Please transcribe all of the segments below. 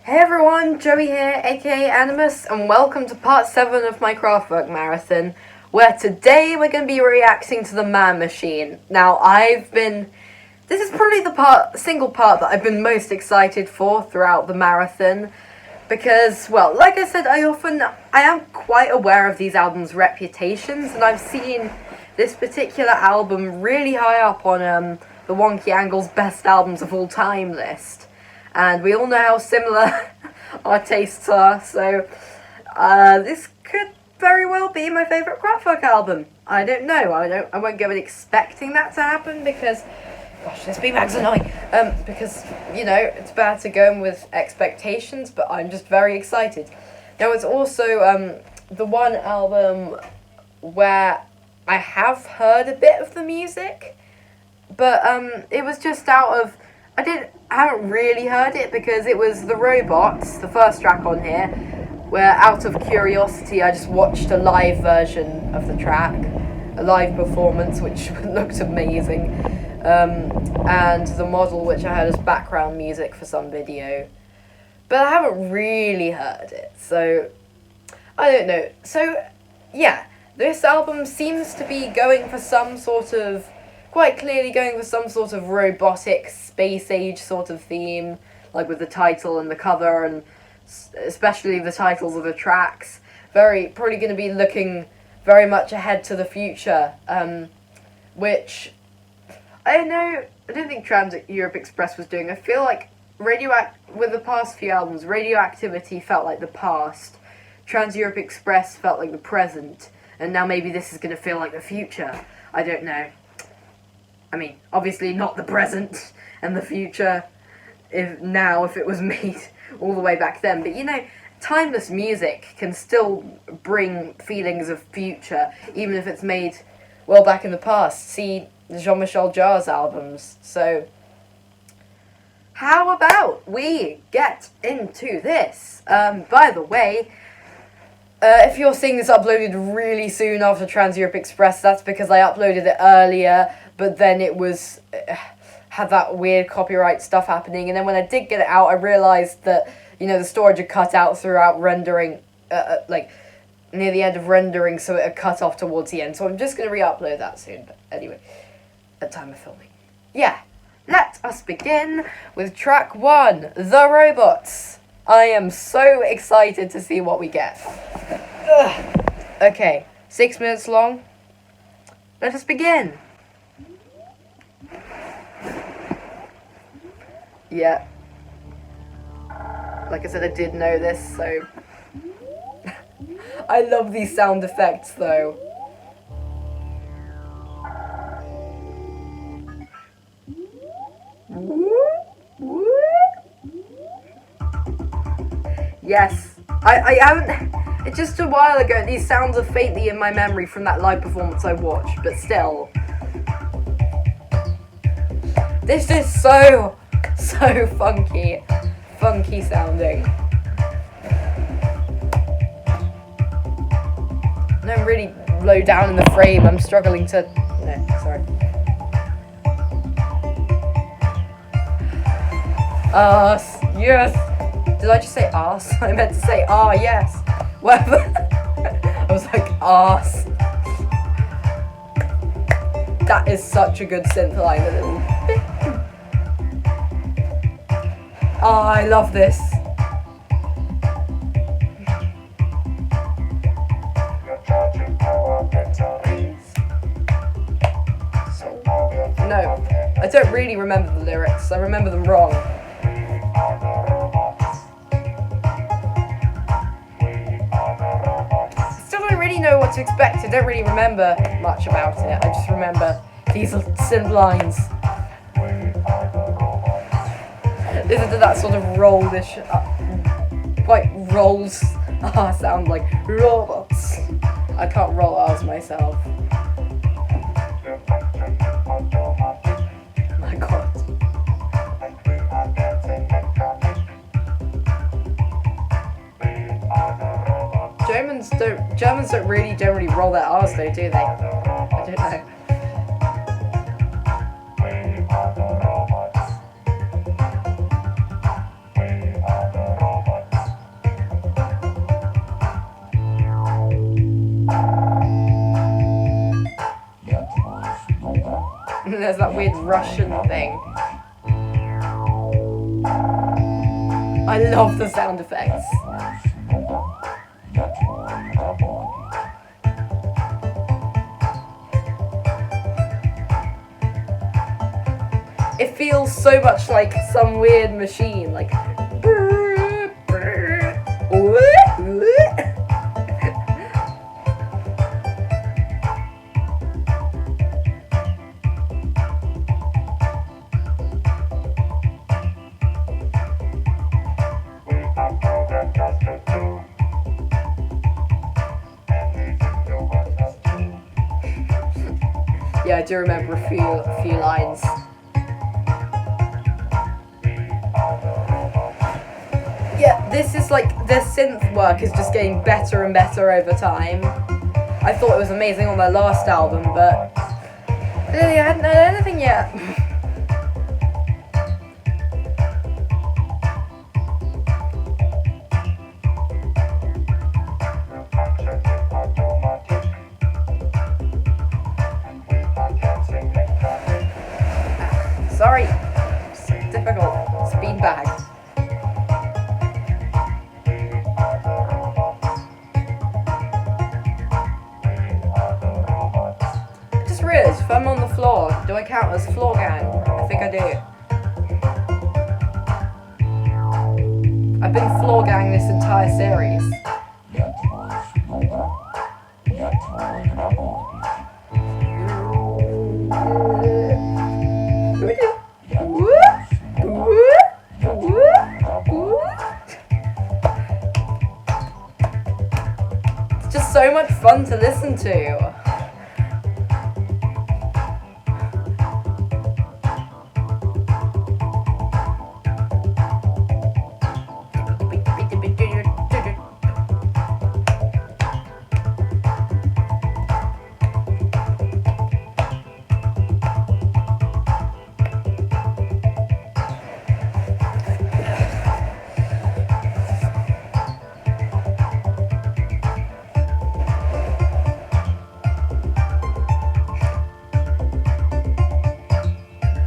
Hey everyone, Joey here, aka Animus, and welcome to part 7 of my Kraftwerk marathon, where today we're going to be reacting to the Man Machine. Now, this is probably the single part that I've been most excited for throughout the marathon, because, well, like I said, I am quite aware of these albums' reputations, and I've seen this particular album really high up on the Wonky Angle's best albums of all time list. And we all know how similar our tastes are, so this could very well be my favourite Kraftwerk album. I don't know. I won't go in expecting that to happen because, gosh, this beanbag's annoying. Because it's bad to go in with expectations, but I'm just very excited. Now it's also the one album where I have heard a bit of the music, but it was just out of. I haven't really heard it because it was The Robots, the first track on here, where out of curiosity I just watched a live version of the track, a live performance which looked amazing, and The Model, which I had as background music for some video. But I haven't really heard it, so I don't know. So yeah, this album seems to be going for quite clearly going for some sort of robotic space age sort of theme, like with the title and the cover, and especially the titles of the tracks. Probably going to be looking very much ahead to the future, which I don't think Trans Europe Express was doing. I feel like with the past few albums, Radioactivity felt like the past, Trans Europe Express felt like the present, and now maybe this is going to feel like the future. I don't know. I mean, obviously not the present and the future if it was made all the way back then. But timeless music can still bring feelings of future, even if it's made well back in the past. See Jean-Michel Jarre's albums. So, how about we get into this? By the way, if you're seeing this uploaded really soon after Trans Europe Express, that's because I uploaded it earlier, but then it had that weird copyright stuff happening, and then when I did get it out, I realised that, the storage had cut out throughout rendering, like, near the end of rendering, so it had cut off towards the end, so I'm just going to re-upload that soon, but anyway, at time of filming. Yeah, let us begin with track 1, The Robots. I am so excited to see what we get. Ugh. Okay, 6 minutes long. Let us begin. Yeah. Like I said, I did know this, so. I love these sound effects, though. Yes, I haven't. It's just a while ago. These sounds are faintly in my memory from that live performance I watched, but still, this is so funky sounding. And I'm really low down in the frame. I'm struggling to. No, sorry. Yes. Did I just say arse? I meant to say yes. Whatever. I was like, arse. That is such a good synth line. Oh, I love this. No, I don't really remember the lyrics. I remember them wrong. Know what to expect. I don't really remember much about it. I just remember these synth lines. Listen to that sort of rollish, quite rolls sound like robots. I can't roll R's myself. My God. Germans don't really roll their R's though, do they? I don't know. and there's that weird Russian thing. I love the sound effects. It feels so much like some weird machine, like. Yeah, I do remember a few lines. Yeah, this is like, the synth work is just getting better and better over time. I thought it was amazing on their last album, but really, I hadn't heard anything yet. Sorry, it's difficult. Speed bag. I just realised if I'm on the floor, do I count as floor gang? I think I do. I've been floor gang this entire series. It's just so much fun to listen to.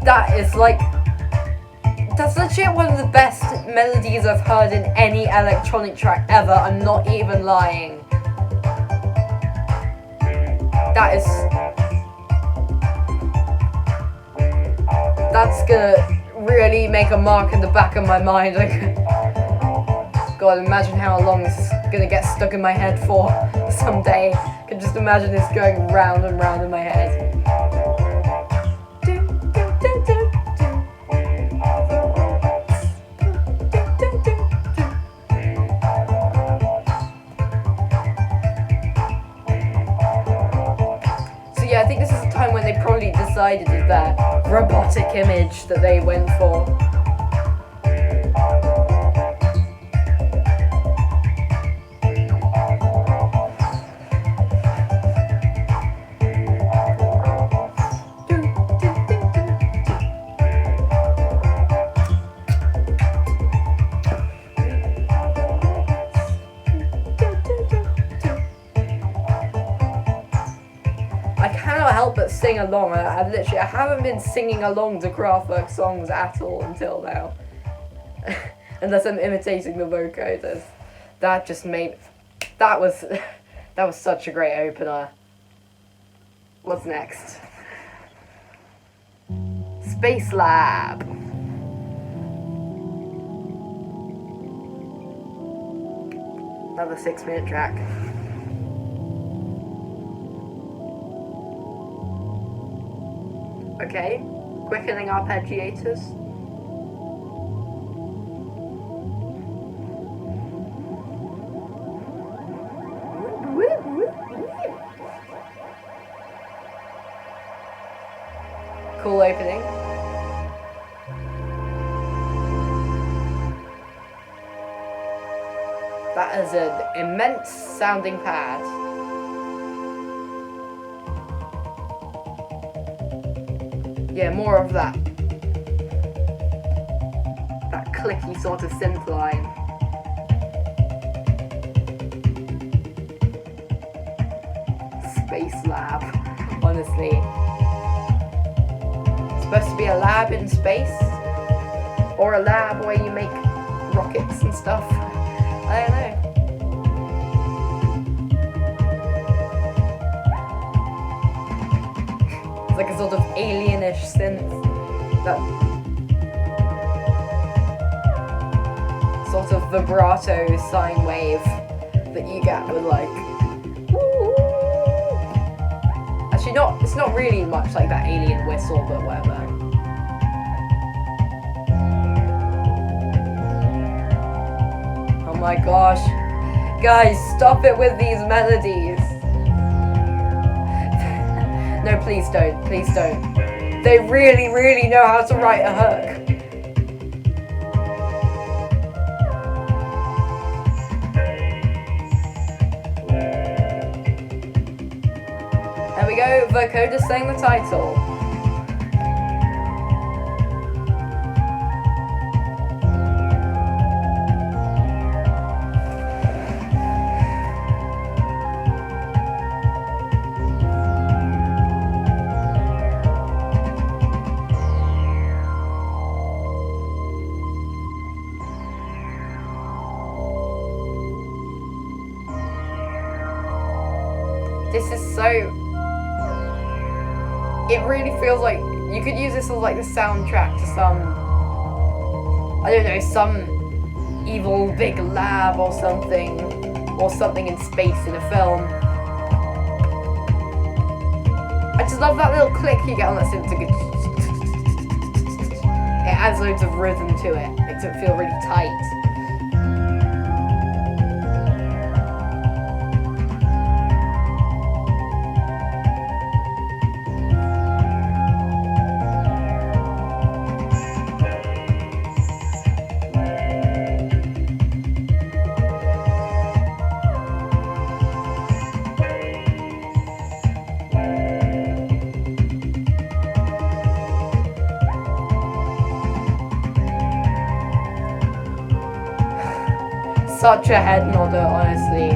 That is like, that's legit one of the best melodies I've heard in any electronic track ever. I'm not even lying. That's gonna really make a mark in the back of my mind. Like, God, imagine how long this is gonna get stuck in my head for someday. I can just imagine this going round and round in my head. Yeah, I think this is the time when they probably decided that robotic image that they went for. I cannot help but sing along. I haven't been singing along to Kraftwerk songs at all until now. Unless I'm imitating the vocoders. That was such a great opener. What's next? Spacelab. Another 6-minute track. Okay, quickening arpeggiators. Cool opening. That is an immense sounding pad. Yeah, more of that. That clicky sort of synth line. Spacelab, honestly. supposed to be a lab in space? Or a lab where you make rockets and stuff? I don't know. It's like a sort of alienish synth. That sort of vibrato sine wave that you get with like... Actually, it's not really much like that alien whistle, but whatever. Oh my gosh. Guys, stop it with these melodies. No, please don't. Please don't. They really, really know how to write a hook. There we go, vocoder saying the title. This is so... It really feels like you could use this as like the soundtrack to some, I don't know, some evil big lab or something in space in a film. I just love that little click you get on that synth. It adds loads of rhythm to it, makes it feel really tight. Such a head nodder, honestly.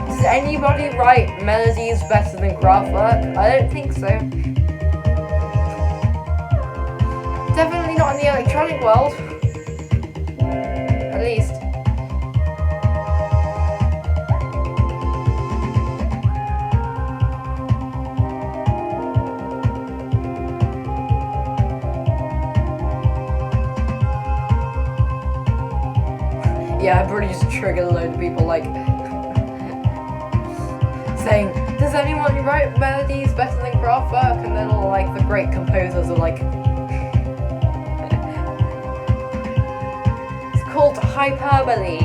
Does anybody write melodies better than Kraftwerk? I don't think so. Definitely not in the electronic world. At least. Yeah, I probably just triggered a load of people like saying, does anyone write melodies better than Kraftwerk? And then all like the great composers are like, it's called hyperbole.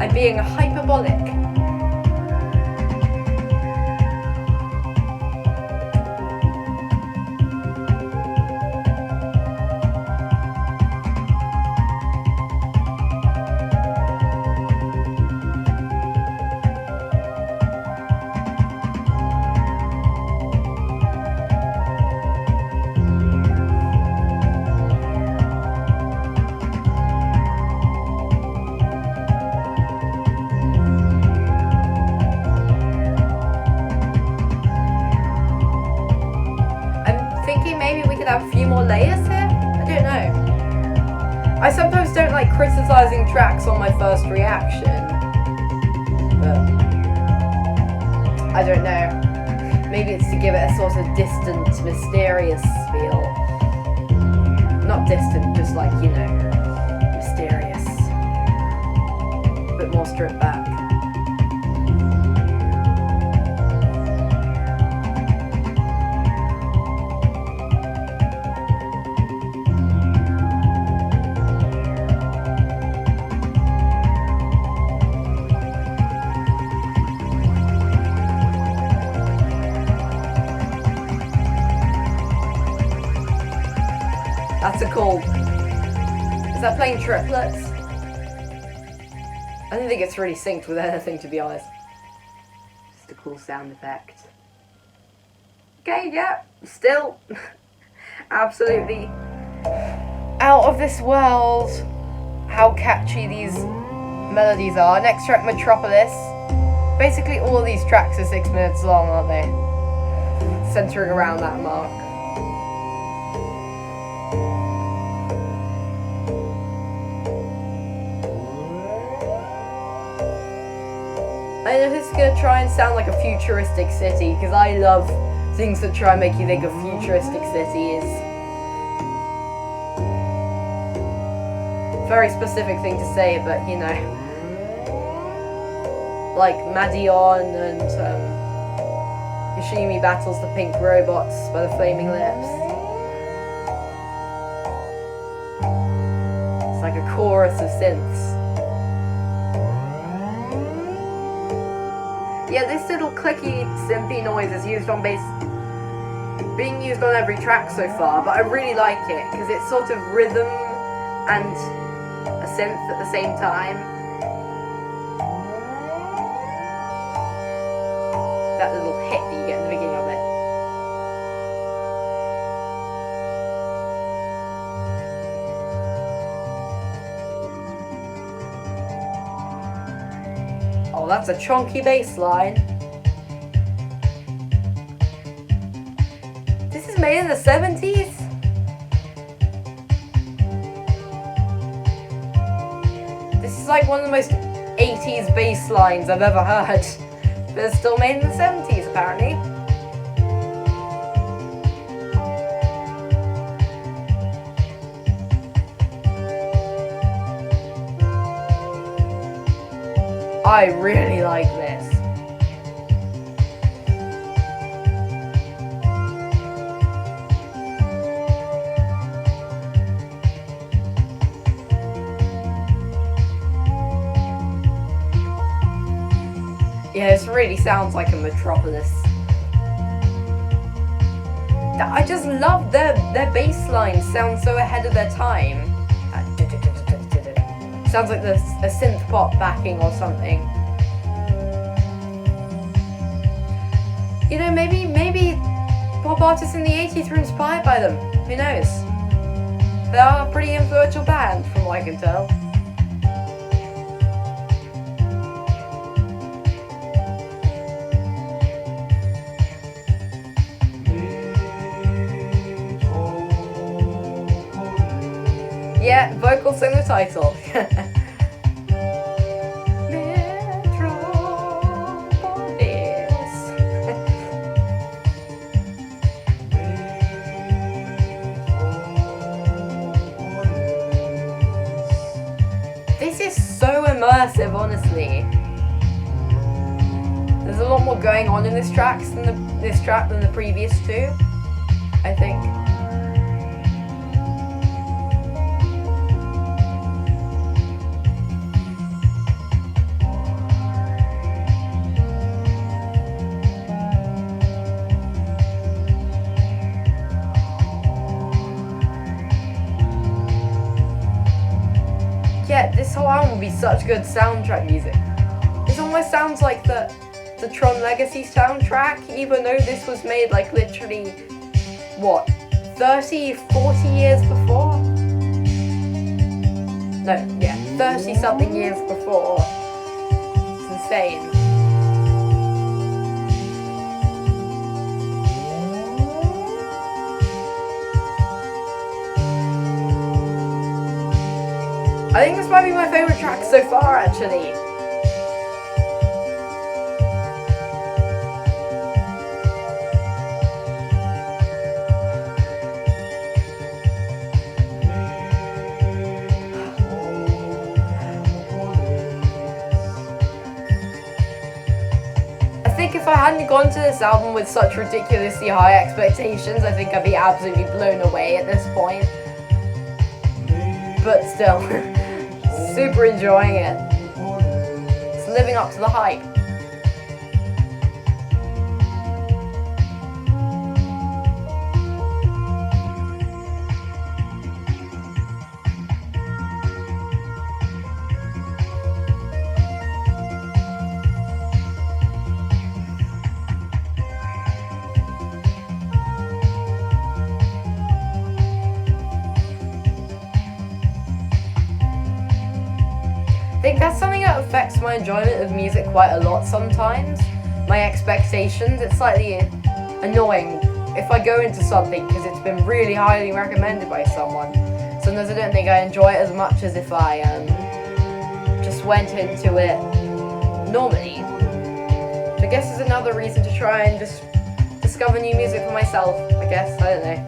I'm being hyperbolic. Have a few more layers here? I don't know. I sometimes don't like criticizing tracks on my first reaction, but I don't know. Maybe it's to give it a sort of distant, mysterious feel. Not distant, just like, you know, mysterious. A bit more stripped back. That's a cool. Is that playing triplets? I don't think it's really synced with anything, to be honest. Just a cool sound effect. Okay, yeah, still absolutely out of this world how catchy these melodies are. Next track, Metropolis. Basically, all of these tracks are 6 minutes long, aren't they? Centering around that mark. I know this is going to try and sound like a futuristic city, because I love things that try and make you think of futuristic cities. Very specific thing to say, but you know, like Madion and Yoshimi battles the pink robots by the flaming lips. It's like a chorus of synths. Yeah, this little clicky synthy noise is used on being used on every track so far, but I really like it because it's sort of rhythm and a synth at the same time. That little hit that you get at the beginning of it. Oh, that's a chunky bass line. This is made in the 70s? This is like one of the most 80s bass lines I've ever heard. But it's still made in the 70s, apparently. I really like this. Yeah, this really sounds like a Metropolis. I just love their bass lines sound so ahead of their time. Sounds like there's a synth pop backing or something. You know, maybe pop artists in the 80s were inspired by them. Who knows? They are a pretty influential band, from what I can tell. Yeah, vocals in the title. Metropolis. This is so immersive, honestly. There's a lot more going on in this track than the previous two, I think. Yeah, this whole album will be such good soundtrack music. This almost sounds like the Tron Legacy soundtrack, even though this was made like literally, what, 30, 40 years before? No, yeah, 30 something years before. It's insane. I think this might be my favourite track so far, actually. I think if I hadn't gone to this album with such ridiculously high expectations, I think I'd be absolutely blown away at this point. But still, super enjoying it. It's living up to the hype. I think think that's something that affects my enjoyment of music quite a lot sometimes. My expectations, it's slightly annoying if I go into something because it's been really highly recommended by someone. Sometimes I don't think I enjoy it as much as if I just went into it normally. Which I guess is another reason to try and just discover new music for myself, I guess. I don't know.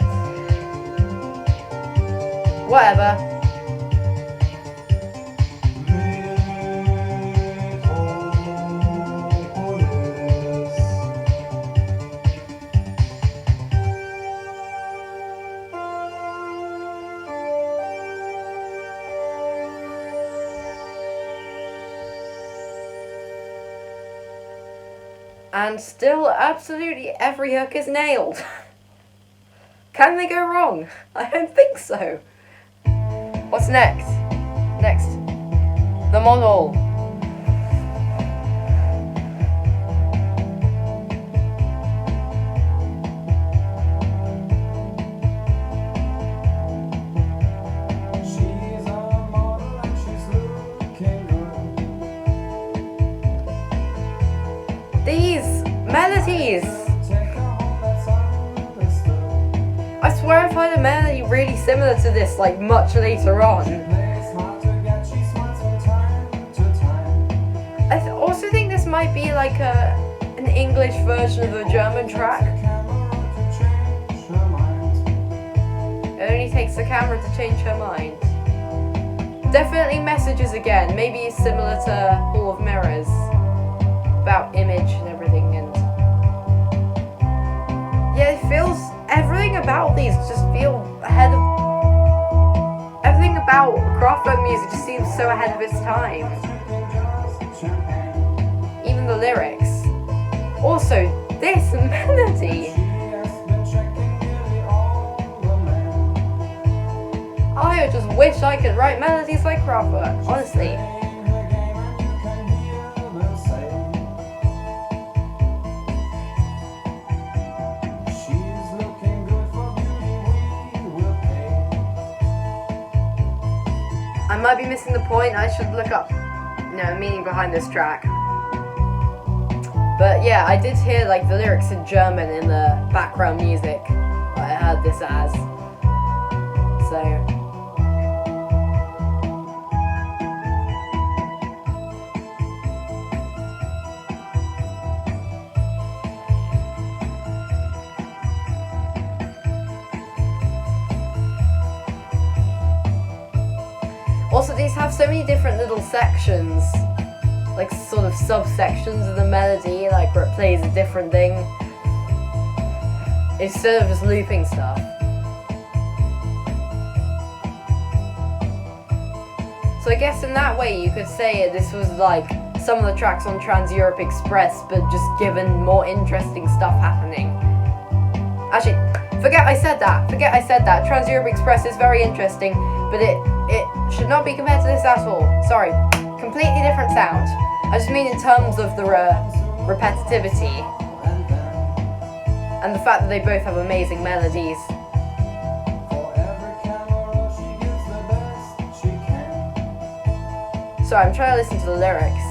Whatever. And still, absolutely every hook is nailed. Can they go wrong? I don't think so. What's next? Next. The model. These melodies! I swear I've heard a melody really similar to this, like much later on. I also think this might be like an English version of a German track. It only takes the camera to change her mind. Definitely messages again, maybe similar to Hall of Mirrors. About image and everything, and yeah, it feels, everything about these just feel ahead of, everything about Kraftwerk music just seems so ahead of its time. Even the lyrics. Also, this melody. I just wish I could write melodies like Kraftwerk, honestly. I might be missing the point. I should look up, meaning behind this track. But yeah, I did hear like the lyrics in German in the background music. I heard this as. So. Also, these have so many different little sections, like sort of subsections of the melody, like where it plays a different thing, instead of just looping stuff. So I guess in that way you could say this was like some of the tracks on Trans-Europe Express, but just given more interesting stuff happening. Actually, forget I said that. Trans-Europe Express is very interesting, but it should not be compared to this at all. Sorry, completely different sound. I just mean in terms of the repetitivity and the fact that they both have amazing melodies. Sorry, I'm trying to listen to the lyrics.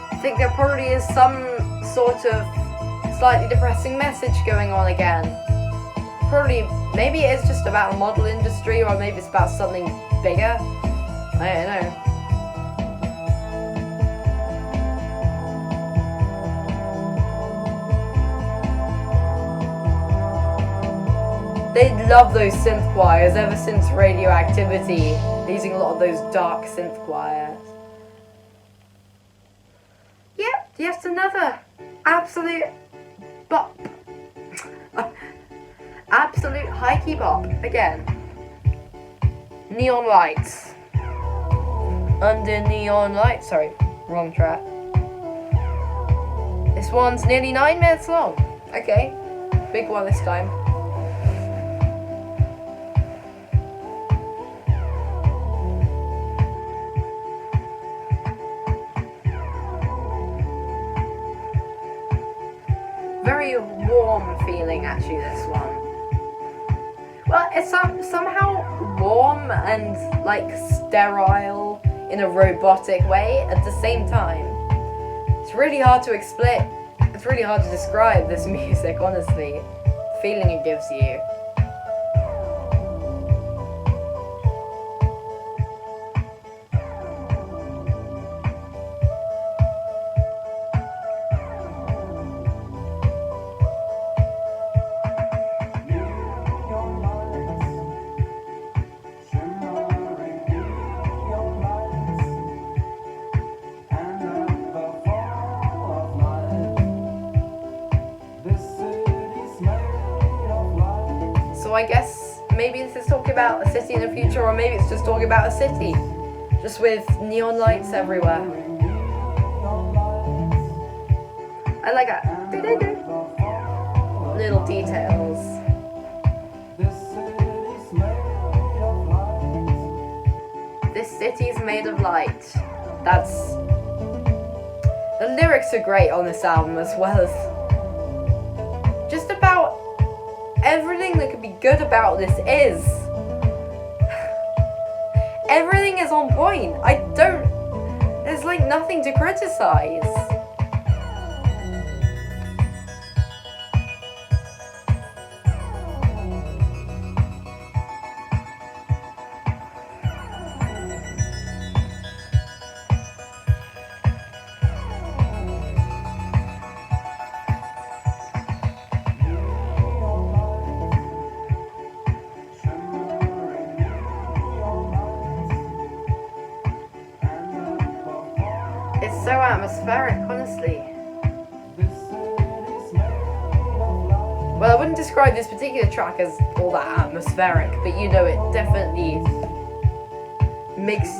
I think there probably is some sort of slightly depressing message going on again. Probably, maybe it is just about the model industry, or maybe it's about something bigger. I don't know. They love those synth choirs ever since Radioactivity. They're using a lot of those dark synth choirs. Yep, just another absolute bop. Absolute high key bop again. Neon lights. Under neon lights. Sorry, wrong track. This one's nearly 9 minutes long. Okay, big one this time. very warm feeling actually, this one. Well, it's somehow warm and like sterile in a robotic way at the same time. It's really hard to explain. It's really hard to describe this music, honestly. The feeling it gives you. So I guess maybe this is talking about a city in the future, or maybe it's just talking about a city, just with neon lights everywhere. I like that. Little details. This city's made of light. That's... The lyrics are great on this album, as well as just about everything that could be good about this is. Everything is on point. There's like nothing to criticize. It's so atmospheric, honestly. Well, I wouldn't describe this particular track as all that atmospheric, but you know, it definitely makes...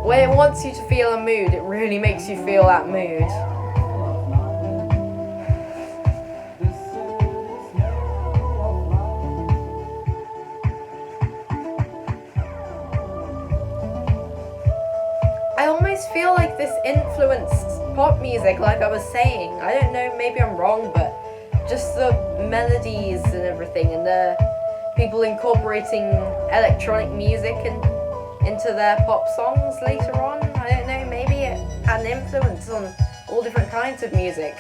When it wants you to feel a mood, it really makes you feel that mood. I almost feel like this influenced pop music, like I was saying. I don't know, maybe I'm wrong, but just the melodies and everything, and the people incorporating electronic music into their pop songs later on. I don't know, maybe it had an influence on all different kinds of music,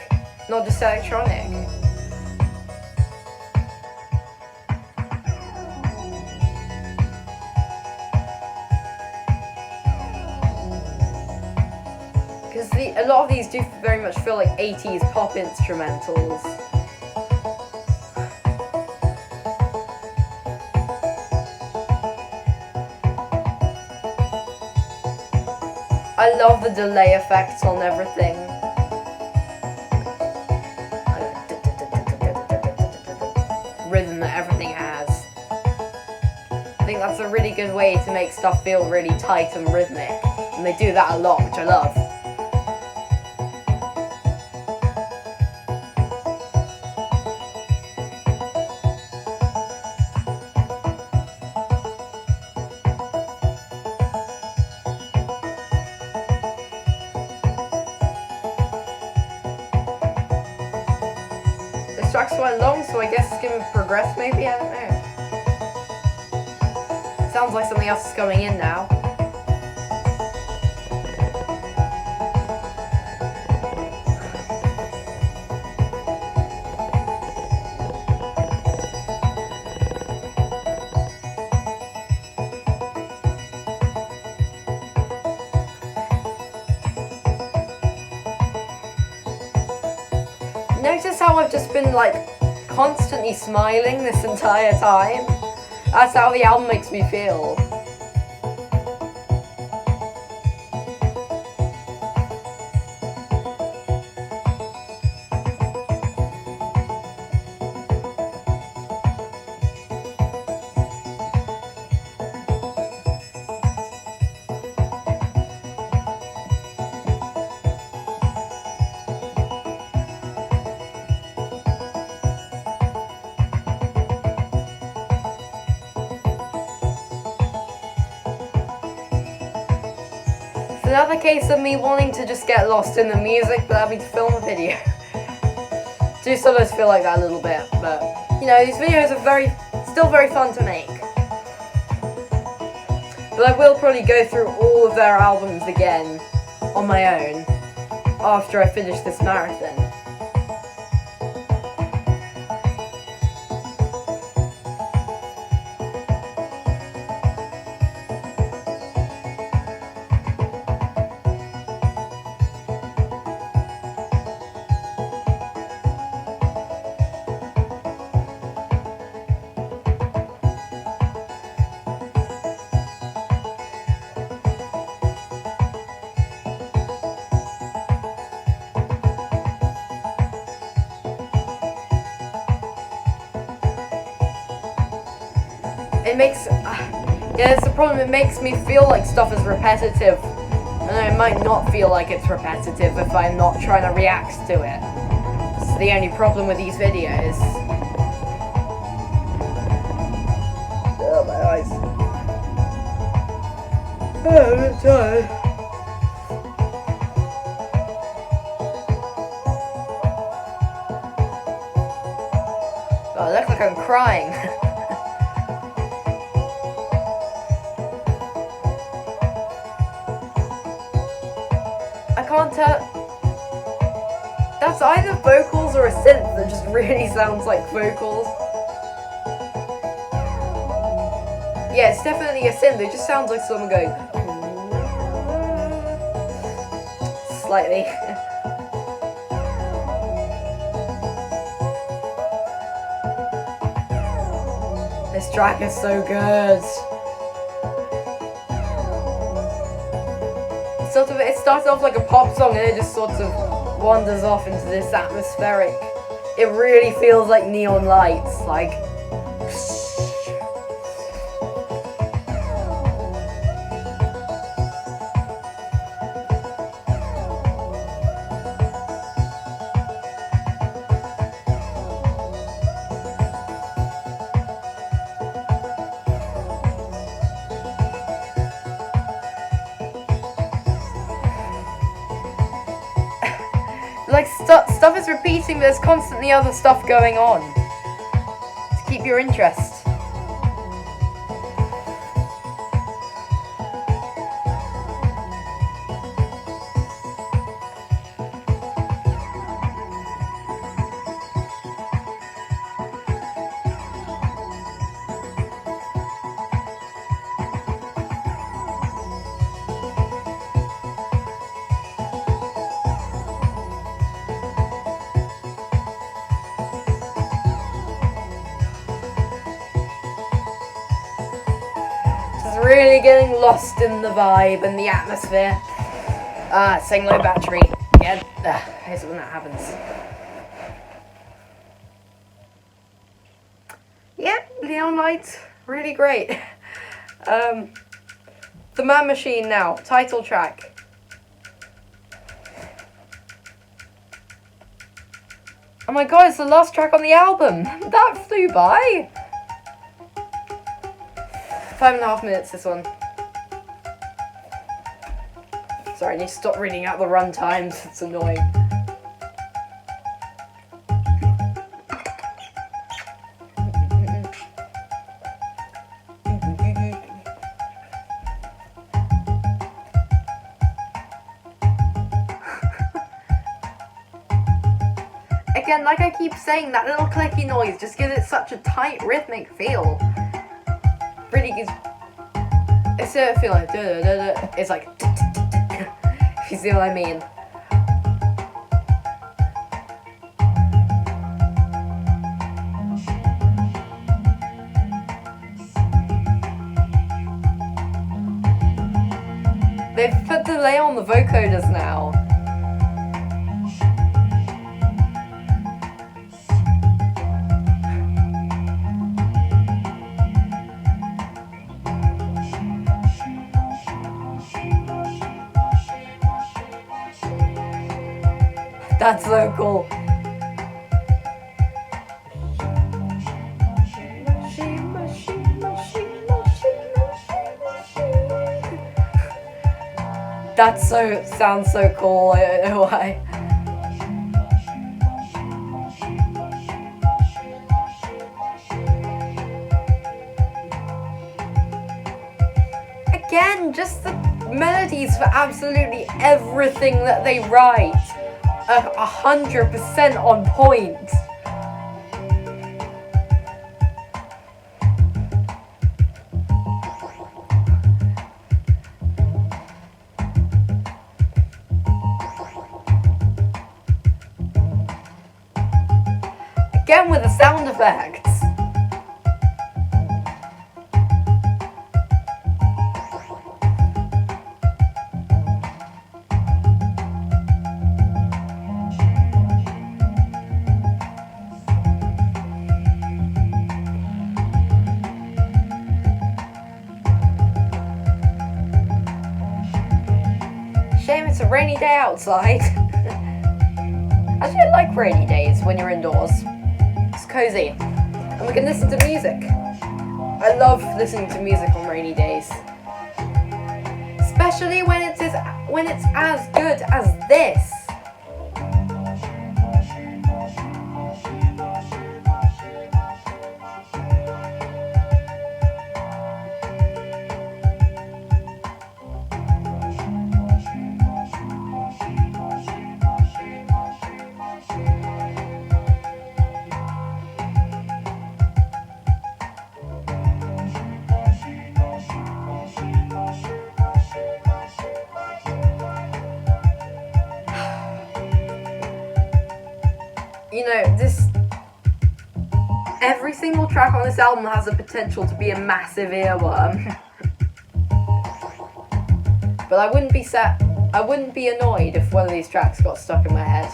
not just electronic. Because a lot of these do very much feel like 80s pop instrumentals. I love the delay effects on everything. Rhythm that everything has. I think that's a really good way to make stuff feel really tight and rhythmic. And they do that a lot, which I love. This track's quite long, so I guess it's gonna progress maybe, I don't know. Sounds like something else is coming in now. Notice how I've just been like constantly smiling this entire time? That's how the album makes me feel. Another case of me wanting to just get lost in the music but having to film a video. do sometimes feel like that a little bit, but you know, these videos are still very fun to make. But I will probably go through all of their albums again on my own after I finish this marathon. It makes, yeah, it's the problem, it makes me feel like stuff is repetitive, and it might not feel like it's repetitive if I'm not trying to react to it. It's the only problem with these videos. Oh, my eyes. Oh, I'm tired. Oh, it looks like I'm crying. I can't tell. That's either vocals or a synth that just really sounds like vocals. Yeah, it's definitely a synth. It just sounds like someone going slightly. This track is so good. It starts off like a pop song and it just sort of wanders off into this atmospheric. It really feels like neon lights, like. Like stuff is repeating, but there's constantly other stuff going on to keep your interest. Really getting lost in the vibe and the atmosphere. Saying low battery again. Here's when that happens. Yep, neon lights, really great. The Man Machine now, title track. Oh my god, it's the last track on the album. That flew by. 5.5 minutes, this one. Sorry, I need to stop reading out the run times. It's annoying. Again, like I keep saying, that little clicky noise just gives it such a tight rhythmic feel. Really gives. It's a feel like it's like if you see what I mean. They've put delay on the vocoders now. That's so cool. Sounds so cool. I don't know why. again, just the melodies for absolutely everything that they write are 100% on point. Again with the sound effects. Shame it's a rainy day outside. Actually, I like rainy days when you're indoors. It's cozy. And we can listen to music. I love listening to music on rainy days. Especially when it's as good as this. You know, every single track on this album has the potential to be a massive earworm. But I wouldn't be annoyed if one of these tracks got stuck in my head.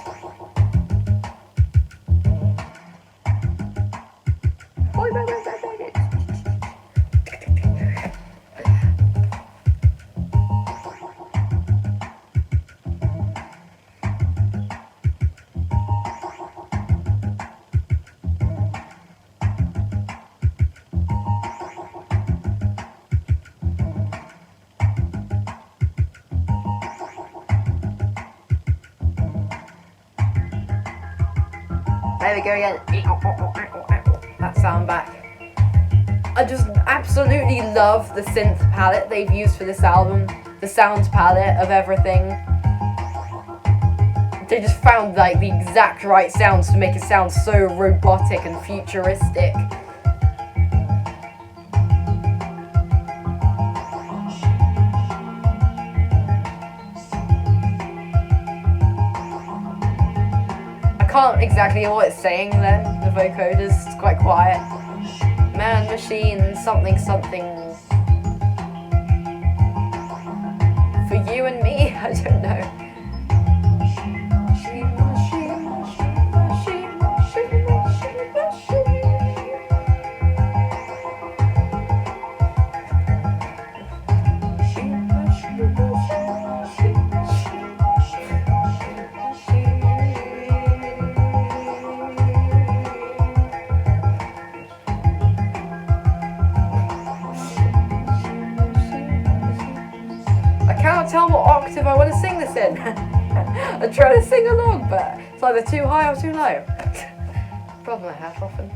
There we go again. That sound back. I just absolutely love the synth palette they've used for this album. The sound palette of everything. They just found like the exact right sounds to make it sound so robotic and futuristic. I can't exactly hear what it's saying then, the vocoders, it's quite quiet. Man, machine, something, something. For you and me? I don't know. I cannot tell what octave I want to sing this in. I try to sing along, but it's either too high or too low. Problem I have often.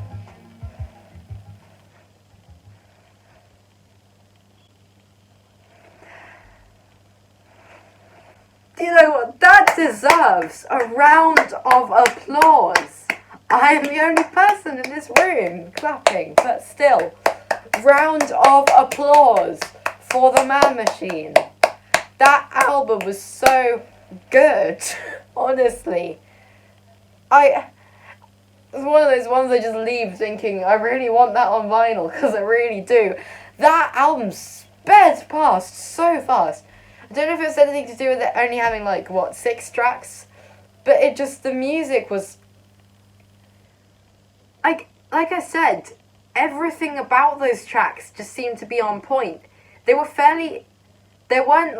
Do you know what? That deserves a round of applause. I am the only person in this room clapping, but still. Round of applause for the Man Machine. That album was so good, honestly. It's one of those ones I just leave thinking, I really want that on vinyl, because I really do. That album sped past so fast. I don't know if it was anything to do with it only having, 6 tracks? But the music was... Like I said, everything about those tracks just seemed to be on point. They were they weren't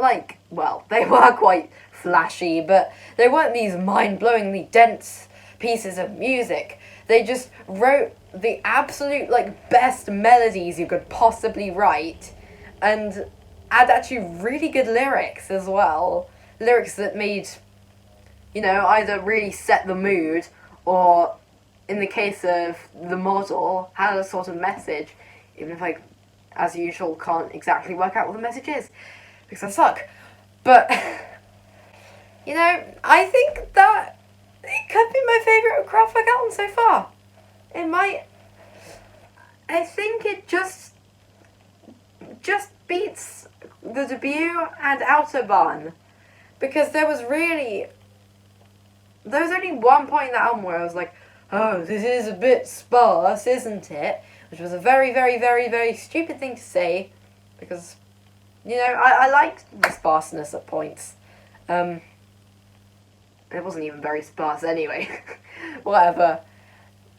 they were quite flashy, but they weren't these mind-blowingly dense pieces of music. They just wrote the absolute, best melodies you could possibly write, and had actually really good lyrics as well. Lyrics that made, either really set the mood, or, in the case of The Model, had a sort of message, even if I as usual, can't exactly work out what the message is, because I suck. But, you know, I think that it could be my favourite Kraftwerk album so far. It might. I think it just beats the debut and Autobahn. Because there was only one point in the album where I was like, oh, this is a bit sparse, isn't it? Which was a very, very, very, very stupid thing to say. Because, you know, I liked the sparseness at points. It wasn't even very sparse anyway. Whatever.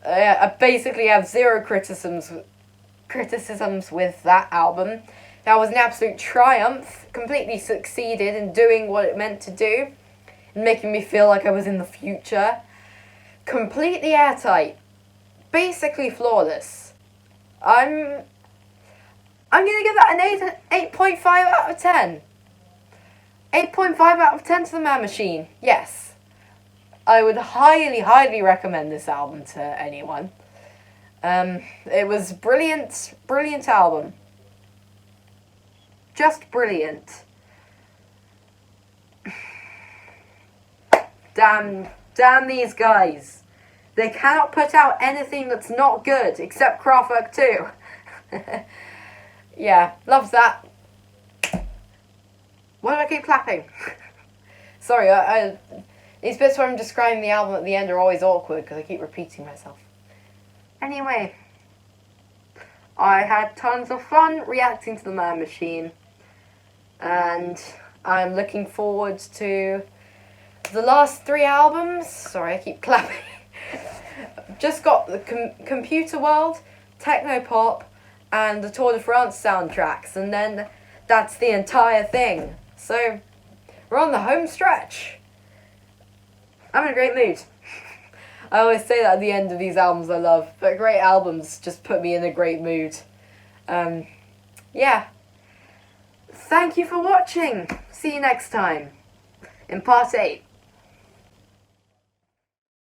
I basically have zero criticisms with that album. That was an absolute triumph. Completely succeeded in doing what it meant to do. And making me feel like I was in the future. Completely airtight. Basically flawless. I'm gonna give that an 8.5 out of 10. 8.5 out of 10 to the Man Machine. Yes. I would highly, highly recommend this album to anyone. It was brilliant, brilliant album. Just brilliant. Damn these guys. They cannot put out anything that's not good, except Kraftwerk 2. Yeah, loves that. Why do I keep clapping? Sorry, these bits where I'm describing the album at the end are always awkward, because I keep repeating myself. Anyway, I had tons of fun reacting to the Man Machine. And I'm looking forward to the last 3 albums. Sorry, I keep clapping. Just got the Computer World, Techno Pop, and the Tour de France soundtracks. And then that's the entire thing. So, we're on the home stretch. I'm in a great mood. I always say that at the end of these albums I love. But great albums just put me in a great mood. Yeah. Thank you for watching. See you next time in part 8.